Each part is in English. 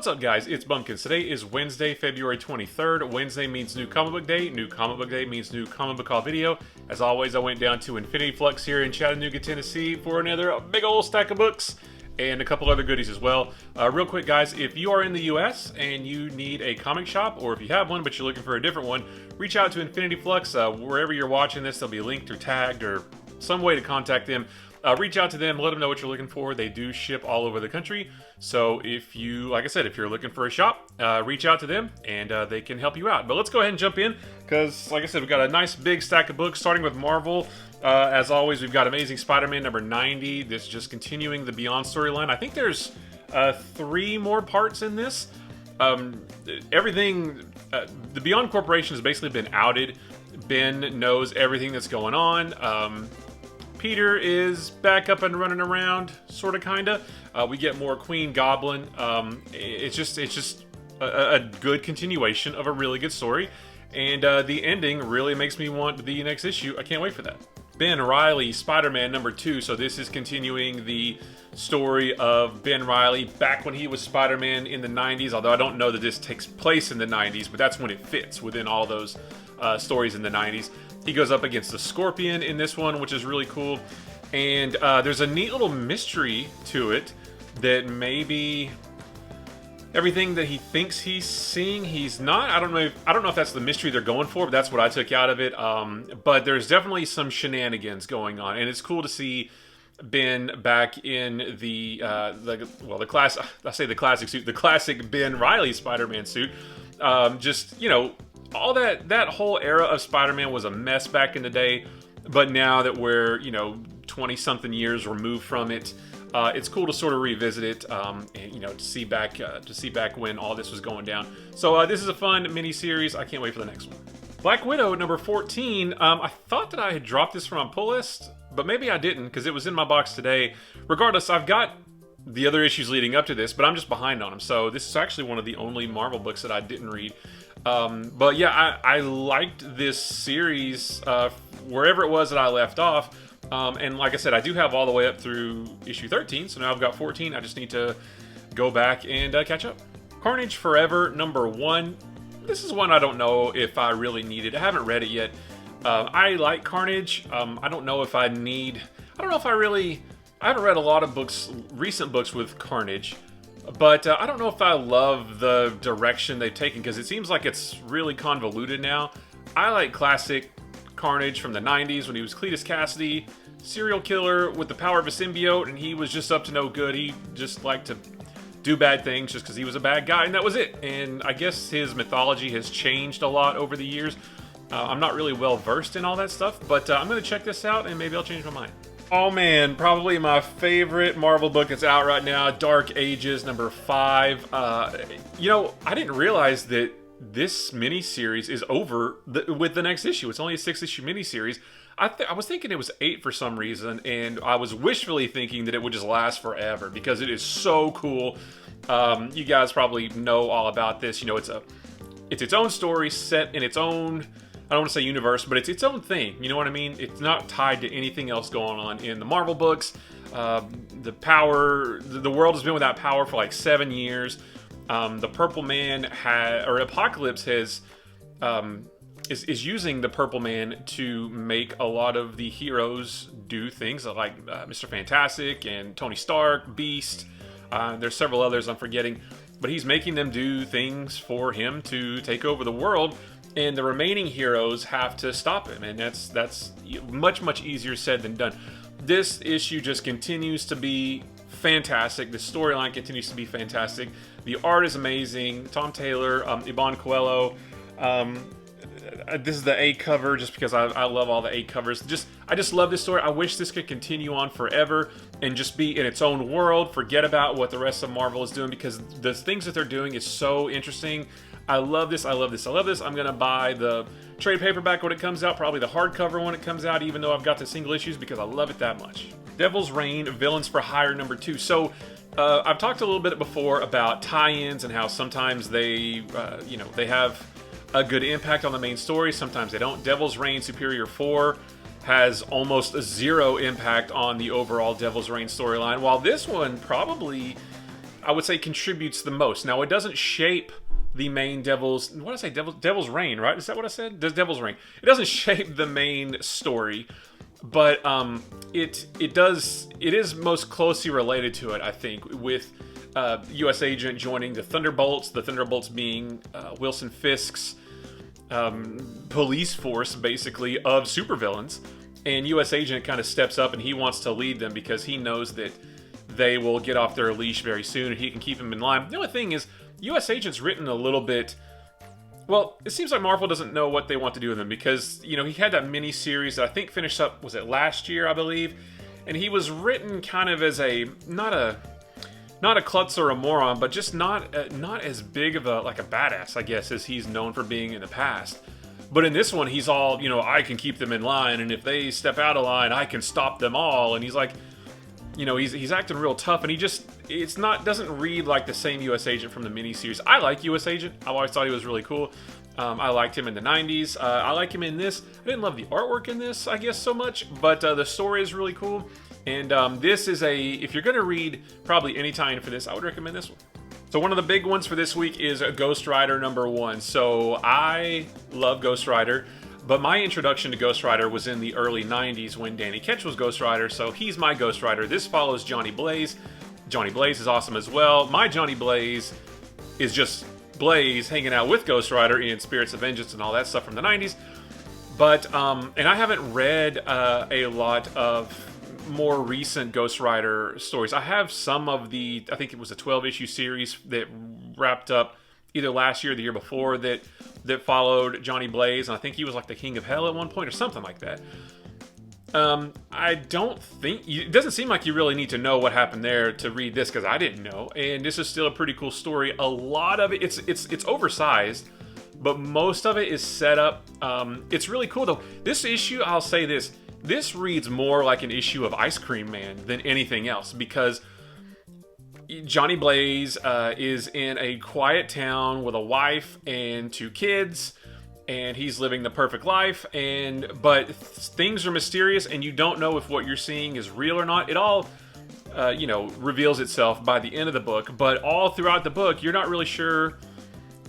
What's up, guys? It's Bumpkins. Today is Wednesday, February 23rd. Wednesday means New Comic Book Day. New Comic Book Day means New Comic Book Haul video. As always, I went down to Infinity Flux here in Chattanooga, Tennessee for another big old stack of books and a couple other goodies as well. Real quick, guys, if you are in the US and you need a comic shop, or if you have one but you're looking for a different one, reach out to Infinity Flux. Wherever you're watching this, they'll be linked or tagged or some way to contact them. Reach out to them, let them know what you're looking for. They do ship all over the country. So if you, like I said, if you're looking for a shop, reach out to them and they can help you out. But let's go ahead and jump in because, like I said, we've got a nice big stack of books starting with Marvel. As always, we've got Amazing Spider-Man number 90. This is just continuing the Beyond storyline. I think there's 3 more parts in this. Everything, the Beyond Corporation has basically been outed. Ben knows everything that's going on. Peter is back up and running around, sort of, kind of. We get more Queen Goblin. It's just a good continuation of a really good story, and the ending really makes me want the next issue. I can't wait for that. Ben Reilly, Spider-Man number 2. So this is continuing the story of Ben Reilly back when he was Spider-Man in the 90s. Although I don't know that this takes place in the 90s, but that's when it fits within all those stories in the 90s. He goes up against the Scorpion in this one, which is really cool. And there's a neat little mystery to it that maybe everything that he thinks he's seeing, he's not. I don't know if that's the mystery they're going for, but that's what I took out of it. But there's definitely some shenanigans going on, and it's cool to see Ben back in the class. I say the classic suit, the classic Ben Reilly Spider-Man suit. Just, you know, all that whole era of Spider-Man was a mess back in the day, but now that we're, you know, 20-something years removed from it, it's cool to sort of revisit it, and, you know, to see back when all this was going down. So this is a fun mini-series. I can't wait for the next one. Black Widow number 14. I thought that I had dropped this from my pull list, but maybe I didn't because it was in my box today. Regardless, I've got the other issues leading up to this, but I'm just behind on them. So this is actually one of the only Marvel books that I didn't read. But yeah, I liked this series wherever it was that I left off. And like I said, I do have all the way up through issue 13, so now I've got 14. I just need to go back and catch up. Carnage Forever number 1. This is one I don't know if I really needed. I haven't read it yet. I like Carnage. I don't know if I need... I don't know if I really... I haven't read a lot of books, recent books with Carnage. But I don't know if I love the direction they've taken, because it seems like it's really convoluted now. I like classic Carnage from the 90s when he was Cletus Cassidy, serial killer with the power of a symbiote, and he was just up to no good. He just liked to do bad things just because he was a bad guy, and that was it. And I guess his mythology has changed a lot over the years. I'm not really well versed in all that stuff, but I'm going to check this out, and maybe I'll change my mind. Oh man, probably my favorite Marvel book that's out right now, Dark Ages number 5. You know, I didn't realize that this miniseries is over with the next issue. It's only a 6-issue miniseries. I was thinking it was 8 for some reason, and I was wishfully thinking that it would just last forever because it is so cool. You guys probably know all about this. You know, it's its own story set in its own... I don't want to say universe, but it's its own thing. You know what I mean? It's not tied to anything else going on in the Marvel books. The world has been without power for like 7 years. The Purple Man Apocalypse is using the Purple Man to make a lot of the heroes do things like Mr. Fantastic and Tony Stark, Beast. There's several others I'm forgetting, but he's making them do things for him to take over the world. And the remaining heroes have to stop him, and that's much easier said than done. This issue just continues to be fantastic. The storyline continues to be fantastic. The art is amazing. Tom Taylor, Iban Coelho. This is the A cover just because I love all the A covers. I just love this story. I wish this could continue on forever and just be in its own world. Forget about what the rest of Marvel is doing because the things that they're doing is so interesting. I love this, I love this, I love this. I'm going to buy the trade paperback when it comes out, probably the hardcover when it comes out, even though I've got the single issues because I love it that much. Devil's Reign, Villains for Hire number 2. So, I've talked a little bit before about tie-ins and how sometimes they, you know, they have a good impact on the main story, sometimes they don't. Devil's Reign Superior 4 has almost a 0 impact on the overall Devil's Reign storyline, while this one probably I would say, contributes the most. Now, it doesn't shape the main Devil's... What did I say? Devil's Reign, right? Is that what I said? Devil's Reign. It doesn't shape the main story, but it is most closely related to it, I think, with U.S. Agent joining the Thunderbolts being Wilson Fisk's police force, basically, of supervillains. And U.S. Agent kind of steps up and he wants to lead them because he knows that they will get off their leash very soon and he can keep them in line. The only thing is, U.S. Agent's written a little bit... Well, it seems like Marvel doesn't know what they want to do with him because, you know, he had that mini-series that I think finished up, was it last year, I believe? And he was written kind of as a, not a klutz or a moron, but just not as big of a badass, I guess, as he's known for being in the past. But in this one, he's all, you know, I can keep them in line, and if they step out of line, I can stop them all. And he's like, you know, he's acting real tough, and he just, doesn't read like the same U.S. Agent from the miniseries. I like U.S. Agent. I always thought he was really cool. I liked him in the 90s. I like him in this. I didn't love the artwork in this, I guess, so much, but the story is really cool. And this is if you're going to read probably any tie-in for this, I would recommend this one. So one of the big ones for this week is Ghost Rider #1. So I love Ghost Rider, but my introduction to Ghost Rider was in the early 90s when Danny Ketch was Ghost Rider, so he's my Ghost Rider. This follows Johnny Blaze. Johnny Blaze is awesome as well. My Johnny Blaze is just Blaze hanging out with Ghost Rider in Spirits of Vengeance and all that stuff from the 90s. But, and I haven't read a lot of more recent Ghost Rider stories. I have some of the, I think it was a 12-issue series that wrapped up either last year or the year before that followed Johnny Blaze, and I think he was like the King of Hell at one point or something like that. I don't think, it doesn't seem like you really need to know what happened there to read this, because I didn't know, and this is still a pretty cool story. A lot of it, it's oversized, but most of it is set up. It's really cool though. This issue, I'll say this reads more like an issue of Ice Cream Man than anything else, because Johnny Blaze is in a quiet town with a wife and 2 kids, and he's living the perfect life, but things are mysterious, and you don't know if what you're seeing is real or not. It all, you know, reveals itself by the end of the book, but all throughout the book, you're not really sure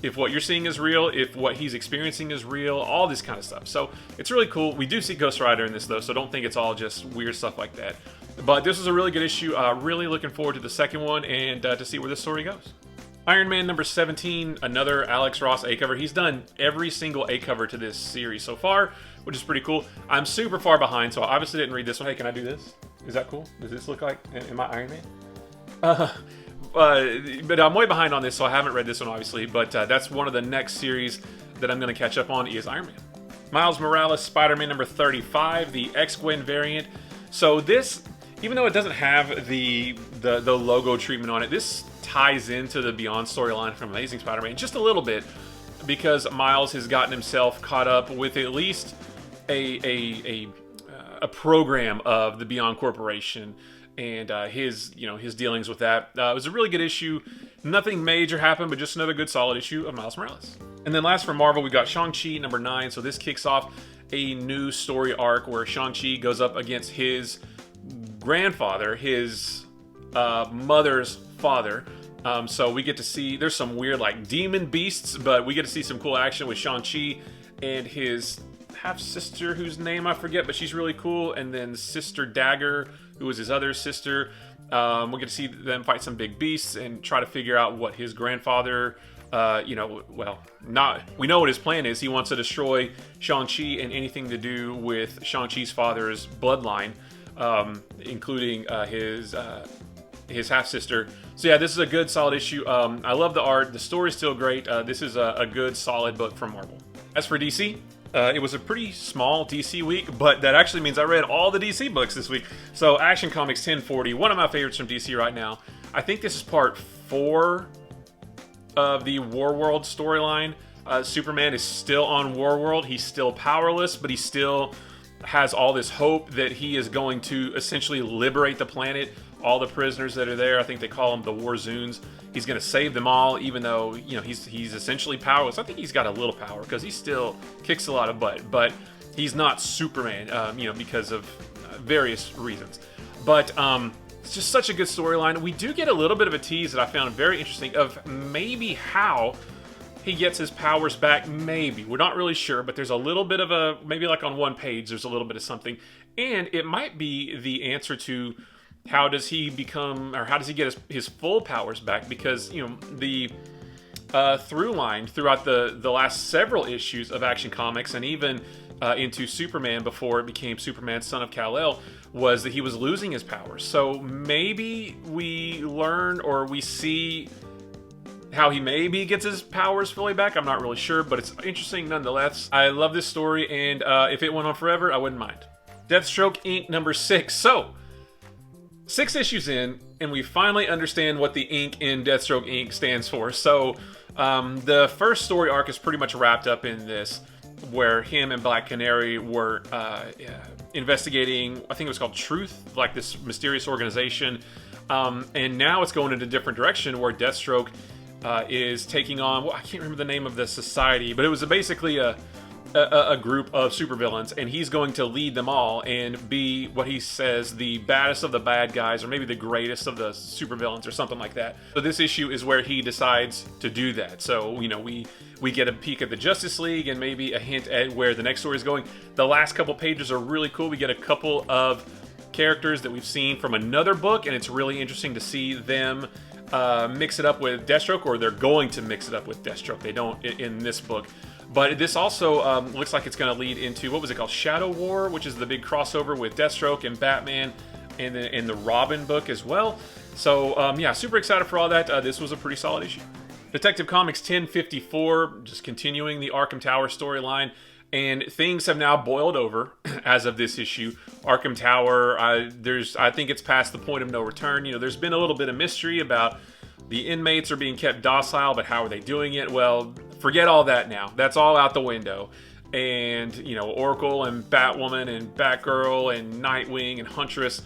if what you're seeing is real, if what he's experiencing is real, all this kind of stuff. So it's really cool. We do see Ghost Rider in this, though, so don't think it's all just weird stuff like that. But this was a really good issue. Really looking forward to the second one and to see where this story goes. Iron Man #17, another Alex Ross A-cover. He's done every single A-cover to this series so far, which is pretty cool. I'm super far behind, so I obviously didn't read this one. Hey, can I do this? Is that cool? Does this look like, am I Iron Man? But I'm way behind on this, so I haven't read this one, obviously. But that's one of the next series that I'm going to catch up on is Iron Man. Miles Morales, Spider-Man #35, the X-Gwen variant. So this, even though it doesn't have the logo treatment on it, this ties into the Beyond storyline from Amazing Spider-Man just a little bit, because Miles has gotten himself caught up with at least a program of the Beyond Corporation, and his dealings with that. It was a really good issue. Nothing major happened, but just another good solid issue of Miles Morales. And then last for Marvel, we got Shang-Chi #9. So this kicks off a new story arc where Shang-Chi goes up against his grandfather, his mother's father. So we get to see, there's some weird like demon beasts, but we get to see some cool action with Shang-Chi and his half-sister, whose name I forget, but she's really cool, and then Sister Dagger, who is his other sister. We get to see them fight some big beasts and try to figure out what his grandfather, we know what his plan is. He wants to destroy Shang-Chi and anything to do with Shang-Chi's father's bloodline, including his half-sister. So yeah, this is a good, solid issue. I love the art. The story's still great. This is a good, solid book from Marvel. As for DC, it was a pretty small DC week, but that actually means I read all the DC books this week. So Action Comics 1040, one of my favorites from DC right now. I think this is part 4 of the Warworld storyline. Superman is still on Warworld. He's still powerless, but he still has all this hope that he is going to essentially liberate the planet, all the prisoners that are there. I think they call them the Warzoons. He's going to save them all, even though, you know, he's essentially powerless. I think he's got a little power because he still kicks a lot of butt, but he's not Superman, because of various reasons. But It's just such a good storyline. We do get a little bit of a tease that I found very interesting of maybe how he gets his powers back. Maybe. We're not really sure, but there's a little bit of a, maybe like on one page, there's a little bit of something. And it might be the answer to how does he become, or how does he get his full powers back? Because, you know, the through line throughout the last several issues of Action Comics, and even into Superman before it became Superman Son of Kal-El, was that he was losing his powers. So maybe we learn, or we see how he maybe gets his powers fully back. I'm not really sure, but it's interesting nonetheless. I love this story, and if it went on forever, I wouldn't mind. Deathstroke Inc. number 6. So, 6 issues in, and we finally understand what the ink in Deathstroke Inc. stands for. So, the first story arc is pretty much wrapped up in this, where him and Black Canary were investigating, I think it was called Truth, like this mysterious organization. And now it's going in a different direction, where Deathstroke is taking on, well, I can't remember the name of the society, but it was basically a group of supervillains, and he's going to lead them all and be what he says the baddest of the bad guys, or maybe the greatest of the supervillains, or something like that. So this issue is where he decides to do that. So, you know, we get a peek at the Justice League and maybe a hint at where the next story is going. The last couple pages are really cool. We get a couple of characters that we've seen from another book, and it's really interesting to see them mix it up with Deathstroke, or they're going to mix it up with Deathstroke. They don't in this book. But this also looks like it's going to lead into, what was it called? Shadow War, which is the big crossover with Deathstroke and Batman, and the Robin book as well. So, yeah, super excited for all that. This was a pretty solid issue. Detective Comics 1054, just continuing the Arkham Tower storyline. And things have now boiled over as of this issue. Arkham Tower, I think it's past the point of no return. You know, there's been a little bit of mystery about the inmates are being kept docile, but how are they doing it? Well, forget all that now. That's all out the window. And, you know, Oracle and Batwoman and Batgirl and Nightwing and Huntress,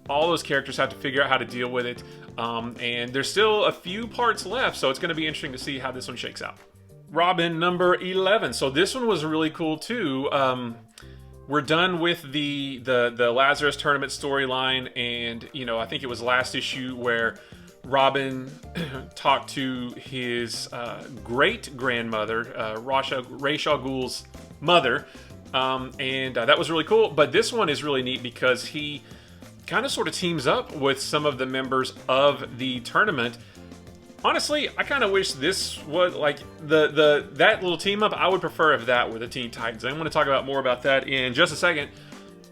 all those characters have to figure out how to deal with it. And there's still a few parts left, so it's going to be interesting to see how this one shakes out. Robin number 11. So this one was really cool too. We're done with the Lazarus Tournament storyline, and, you know, I think it was last issue where Robin talked to his great-grandmother, Ra's al Ghul's mother, and that was really cool. But this one is really neat because he kind of sort of teams up with some of the members of the tournament. Honestly, I kind of wish this was like that little team up. I would prefer if that were the Teen Titans. I'm going to talk about more about that in just a second.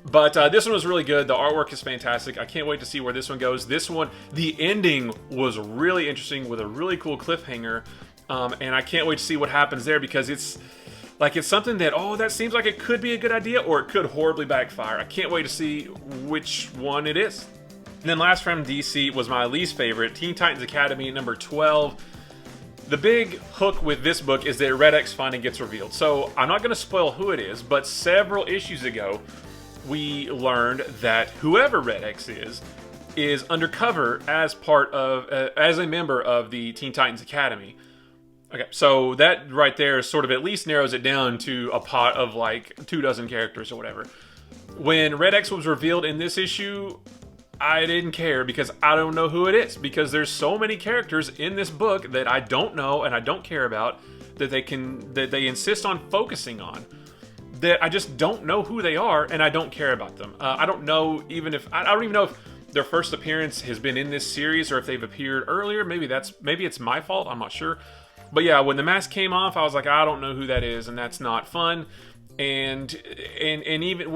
But this one was really good. The artwork is fantastic. I can't wait to see where this one goes. This one, the ending was really interesting with a really cool cliffhanger. And I can't wait to see what happens there, because it's something that, oh, that seems like it could be a good idea, or it could horribly backfire. I can't wait to see which one it is. And then last from DC was my least favorite, Teen Titans Academy number 12. The big hook with this book is that Red X finally gets revealed. So I'm not going to spoil who it is, but several issues ago, we learned that whoever Red X is undercover as part of, as a member of the Teen Titans Academy. Okay, so that right there sort of at least narrows it down to a pot of like 24 characters or whatever. When Red X was revealed in this issue, I didn't care, because I don't know who it is, because there's so many characters in this book that I don't know and I don't care about, that they insist on focusing on, that I just don't know who they are, and I don't care about them. I don't know even if I don't even know if their first appearance has been in this series, or if they've appeared earlier. Maybe it's my fault. I'm not sure. But yeah, when the mask came off, I was like, I don't know who that is, and that's not fun. And even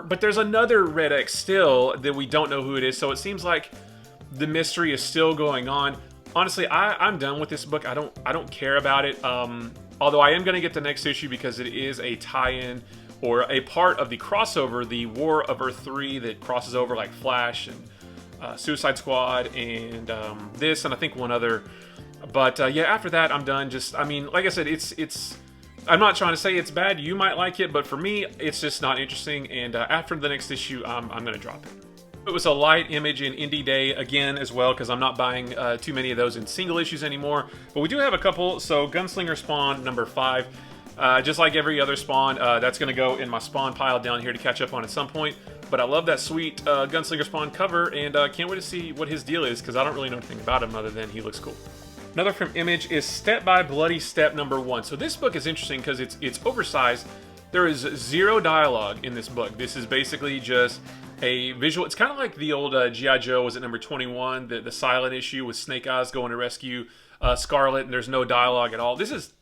but there's another Red X still that we don't know who it is. So it seems like the mystery is still going on. Honestly, I'm done with this book. I don't care about it. Although I am going to get the next issue, because it is a tie-in, or a part of the crossover, the War of Earth 3, that crosses over like Flash and Suicide Squad and this, and I think one other. But yeah, after that, I'm done. Just, I mean, like I said, it's. I'm not trying to say it's bad. You might like it, but for me, it's just not interesting. And after the next issue, I'm going to drop it. It was a light image in Indie Day again as well, because I'm not buying too many of those in single issues anymore. But we do have a couple. So Gunslinger Spawn number 5. Just like every other Spawn, that's going to go in my Spawn pile down here to catch up on at some point. But I love that sweet Gunslinger Spawn cover, and can't wait to see what his deal is, because I don't really know anything about him other than he looks cool. Another from Image is Step by Bloody Step #1. So this book is interesting because it's oversized. There is 0 dialogue in this book. This is basically just a visual. It's kind of like the old G.I. Joe, was it #21, the silent issue with Snake Eyes going to rescue Scarlet, and there's no dialogue at all. This is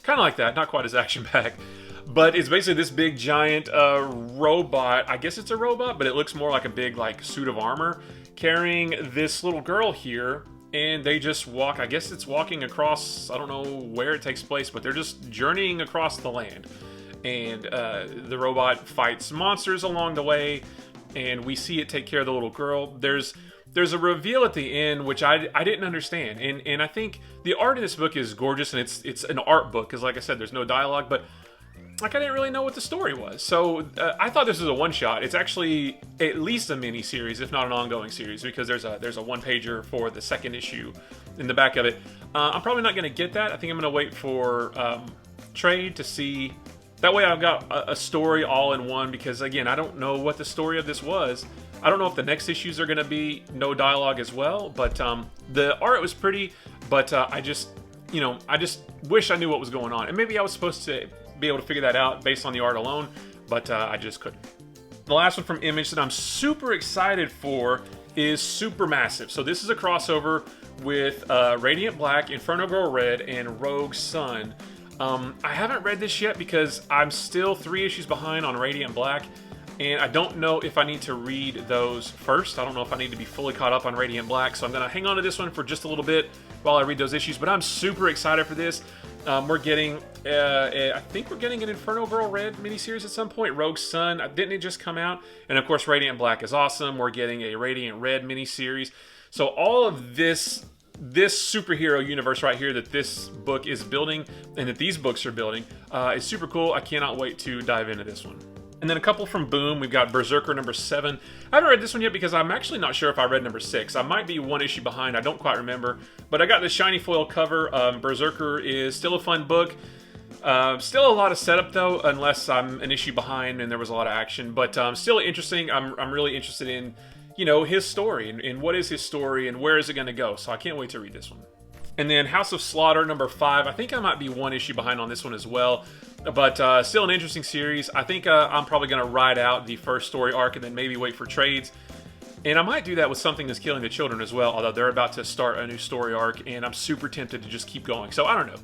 kind of like that, not quite as action-packed. But it's basically this big giant robot. I guess it's a robot, but it looks more like a big suit of armor carrying this little girl here. And they just walk. I guess it's walking across, I don't know where it takes place, but they're just journeying across the land. And the robot fights monsters along the way, and we see it take care of the little girl. There's a reveal at the end which I didn't understand, and I think the art in this book is gorgeous, and it's an art book because, like I said, there's no dialogue, but I didn't really know what the story was. So I thought this was a one-shot. It's actually at least a mini-series, if not an ongoing series, because there's a one-pager for the second issue in the back of it. I'm probably not going to get that. I think I'm going to wait for trade to see. That way I've got a story all in one, because, again, I don't know what the story of this was. I don't know if the next issues are going to be no dialogue as well, but the art was pretty, but I just wish I knew what was going on. And maybe I was supposed to be able to figure that out based on the art alone, but I just couldn't. The last one from Image that I'm super excited for is Supermassive. So this is a crossover with Radiant Black, Inferno Girl Red, and Rogue Sun. I haven't read this yet because I'm still 3 issues behind on Radiant Black, and I don't know if I need to read those first. I don't know if I need to be fully caught up on Radiant Black, so I'm going to hang on to this one for just a little bit while I read those issues, but I'm super excited for this. We're getting, I think we're getting an Inferno Girl Red miniseries at some point. Rogue Sun, didn't it just come out? And of course, Radiant Black is awesome. We're getting a Radiant Red miniseries. So all of this superhero universe right here that this book is building, and that these books are building, is super cool. I cannot wait to dive into this one. And then a couple from Boom. We've got Berserker #7. I haven't read this one yet because I'm actually not sure if I read #6. I might be 1 issue behind. I don't quite remember. But I got the shiny foil cover. Berserker is still a fun book. Still a lot of setup, though, unless I'm an issue behind and there was a lot of action. But still interesting. I'm really interested in, his story. And what is his story and where is it going to go? So I can't wait to read this one. And then House of Slaughter #5. I think I might be 1 issue behind on this one as well. But still an interesting series. I think I'm probably going to ride out the first story arc and then maybe wait for trades. And I might do that with Something Is Killing the Children as well, although they're about to start a new story arc, and I'm super tempted to just keep going. So I don't know.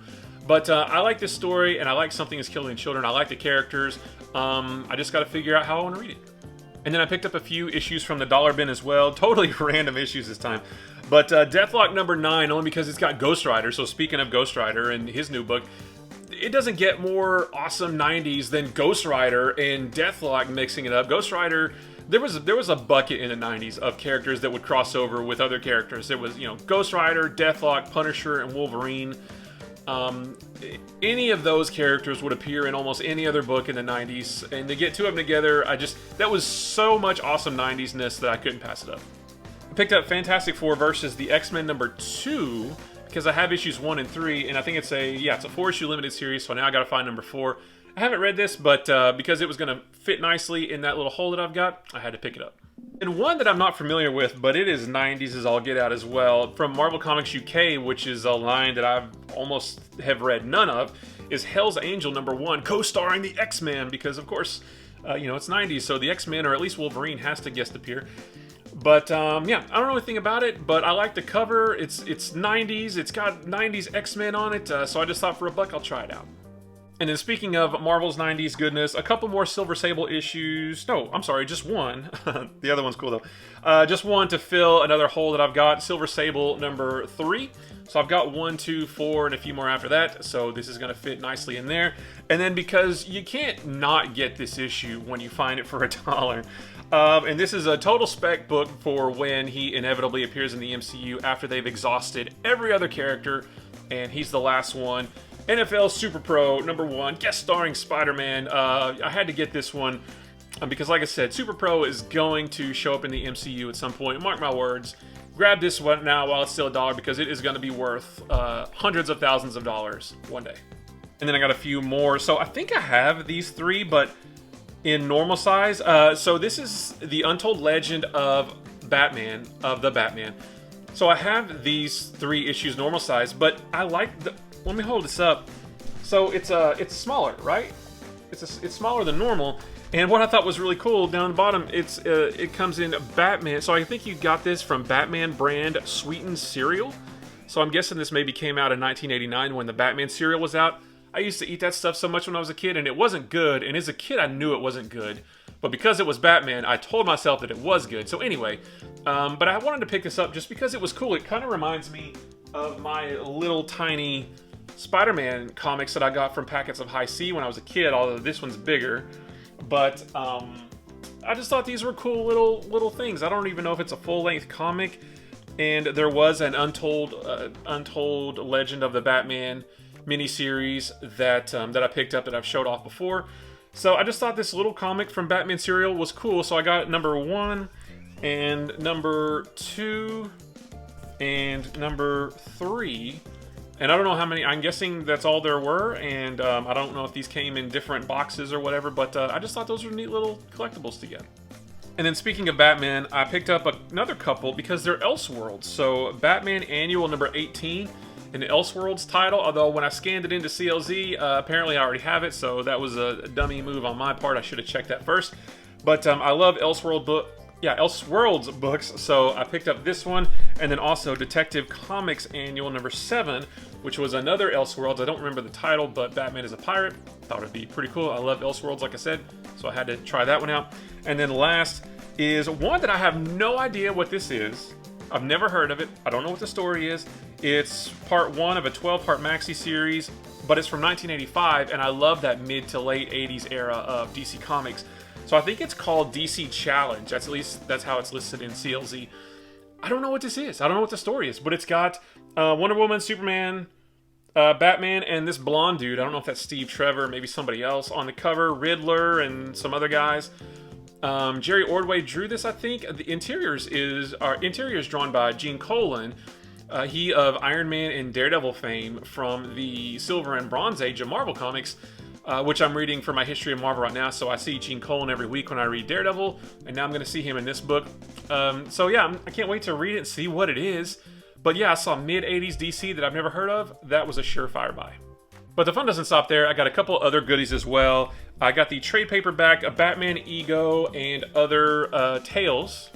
But I like this story, and I like Something Is Killing the Children. I like the characters. I just got to figure out how I want to read it. And then I picked up a few issues from the dollar bin as well. Totally random issues this time. But Deathlock #9, only because it's got Ghost Rider. So speaking of Ghost Rider and his new book, it doesn't get more awesome 90s than Ghost Rider and Deathlock mixing it up. Ghost Rider, there was a bucket in the 90s of characters that would cross over with other characters. There was, Ghost Rider, Deathlock, Punisher, and Wolverine. Any of those characters would appear in almost any other book in the 90s, and to get 2 of them together, that was so much awesome 90s-ness that I couldn't pass it up. I picked up Fantastic Four versus the X-Men #2, because I have issues 1 and 3, and I think it's a 4-issue limited series, so now I gotta find #4. I haven't read this, but because it was gonna fit nicely in that little hole that I've got, I had to pick it up. And one that I'm not familiar with, but it is 90s as all get out as well, from Marvel Comics UK, which is a line that I've almost have read none of, is Hell's Angel #1, co-starring the X-Men, because of course, it's 90s, so the X-Men, or at least Wolverine, has to guest appear. But I don't know anything about it, but I like the cover. It's 90s, it's got 90s X-Men on it, so I just thought for $1 I'll try it out. And then speaking of Marvel's 90s goodness, a couple more Silver Sable issues. No, I'm sorry, just one. The other one's cool though. Just one to fill another hole that I've got. Silver Sable #3. So I've got 1, 2, 4, and a few more after that. So this is going to fit nicely in there. And then because you can't not get this issue when you find it for $1. And this is a total spec book for when he inevitably appears in the MCU after they've exhausted every other character, and he's the last one. NFL Super Pro #1, guest starring Spider-Man. I had to get this one because, like I said, Super Pro is going to show up in the MCU at some point. Mark my words. Grab this one now while it's still $1 because it is going to be worth hundreds of thousands of dollars one day. And then I got a few more. So I think I have these 3, but in normal size. So this is the Untold Legend of Batman, of the Batman. So I have these 3 issues normal size, but I like the... Let me hold this up. So it's smaller, right? It's smaller than normal. And what I thought was really cool, down the bottom, it comes in Batman. So I think you got this from Batman brand sweetened cereal. So I'm guessing this maybe came out in 1989 when the Batman cereal was out. I used to eat that stuff so much when I was a kid, and it wasn't good. And as a kid, I knew it wasn't good. But because it was Batman, I told myself that it was good. So anyway, but I wanted to pick this up just because it was cool. It kind of reminds me of my little tiny Spider-Man comics that I got from packets of High C when I was a kid, although this one's bigger. But I just thought these were cool little things. I don't even know if it's a full-length comic. And there was an Untold Legend of the Batman miniseries that I picked up that I've showed off before. So I just thought this little comic from Batman Serial was cool. So I got number 1 and number 2 and number 3. And I don't know how many, I'm guessing that's all there were, and I don't know if these came in different boxes or whatever, but I just thought those were neat little collectibles to get. And then speaking of Batman, I picked up another couple because they're Elseworlds. So Batman Annual number 18, an Elseworlds title, although when I scanned it into CLZ, apparently I already have it, so that was a dummy move on my part. I should have checked that first. But I love Elseworlds books, so I picked up this one, and then also Detective Comics Annual number 7, which was another Elseworlds. I don't remember the title, but Batman is a pirate. Thought it'd be pretty cool. I love Elseworlds, like I said, so I had to try that one out. And then last is one that I have no idea what this is. I've never heard of it. I don't know what the story is. It's part 1 of a 12-part maxi series, but it's from 1985, and I love that mid to late 80s era of DC Comics. So I think it's called DC Challenge. That's how it's listed in CLZ. I don't know what this is. I don't know what the story is, but it's got Wonder Woman, Superman, Batman, and this blonde dude. I don't know if that's Steve Trevor, maybe somebody else on the cover. Riddler and some other guys. Jerry Ordway drew this, I think. The interiors is drawn by Gene Colan. He of Iron Man and Daredevil fame from the Silver and Bronze Age of Marvel Comics, which I'm reading for my history of Marvel right now. So I see Gene Colan every week when I read Daredevil, and now I'm going to see him in this book. So yeah, I can't wait to read it and see what it is. But yeah, I saw mid-80s DC that I've never heard of. That was a surefire buy. But the fun doesn't stop there. I got a couple other goodies as well. I got the trade paperback of Batman Ego and other tales.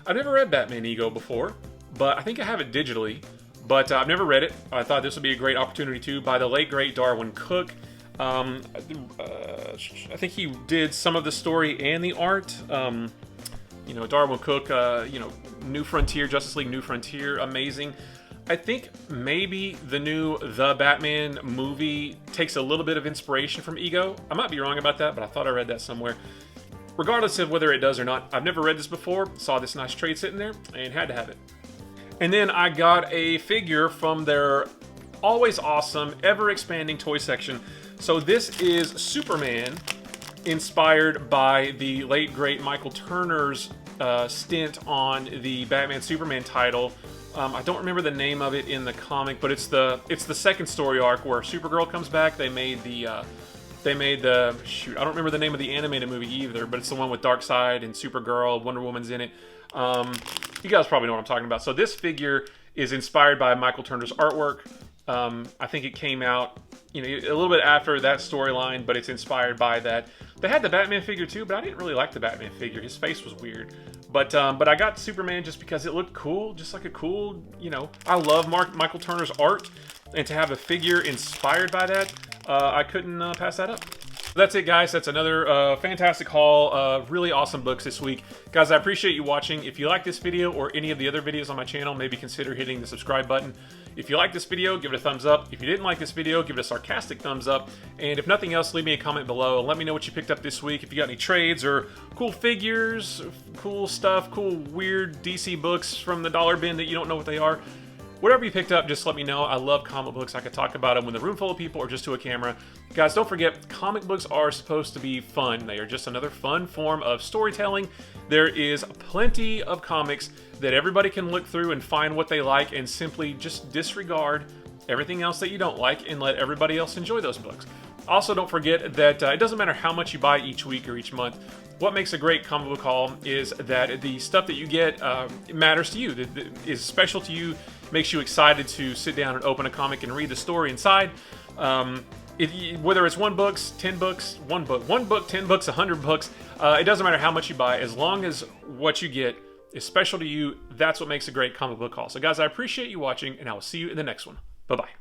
I've never read Batman Ego before, but I think I have it digitally. But I've never read it. I thought this would be a great opportunity to, by the late, great Darwin Cook. I think he did some of the story and the art. You know, Darwin Cook, you know, New Frontier, Justice League New Frontier, amazing. I think maybe the new The Batman movie takes a little bit of inspiration from Ego. I might be wrong about that, but I thought I read that somewhere. Regardless of whether it does or not, I've never read this before, saw this nice trade sitting there, and had to have it. And then I got a figure from their always awesome, ever-expanding toy section. So this is Superman, inspired by the late, great Michael Turner's stint on the Batman Superman title. I don't remember the name of it in the comic, but it's the second story arc where Supergirl comes back. They made the shoot, I don't remember the name of the animated movie either, but it's the one with Darkseid and Supergirl. Wonder Woman's in it. You guys probably know what I'm talking about. So this figure is inspired by Michael Turner's artwork. I think it came out, you know, a little bit after that storyline, but it's inspired by that. They had the Batman figure too, but I didn't really like the Batman figure. His face was weird. But I got Superman just because it looked cool, just like a cool, you know, I love Michael Turner's art, and to have a figure inspired by that, I couldn't pass that up. That's it, guys. That's another fantastic haul of really awesome books this week. Guys, I appreciate you watching. If you like this video or any of the other videos on my channel, maybe consider hitting the subscribe button. If you like this video, give it a thumbs up. If you didn't like this video, give it a sarcastic thumbs up. And if nothing else, leave me a comment below. Let me know what you picked up this week. If you got any trades or cool figures, cool stuff, cool weird DC books from the dollar bin that you don't know what they are. Whatever you picked up, just let me know. I love comic books. I could talk about them with a room full of people or just to a camera. Guys, don't forget, comic books are supposed to be fun. They are just another fun form of storytelling. There is plenty of comics that everybody can look through and find what they like and simply just disregard everything else that you don't like and let everybody else enjoy those books. Also, don't forget that it doesn't matter how much you buy each week or each month. What makes a great comic book haul is that the stuff that you get matters to you, that is special to you, makes you excited to sit down and open a comic and read the story inside. Whether it's 1 book, 10 books, 1 book, 10 books, 100 books, it doesn't matter how much you buy, as long as what you get is special to you. That's what makes a great comic book haul. So guys, I appreciate you watching, and I will see you in the next one. Bye-bye.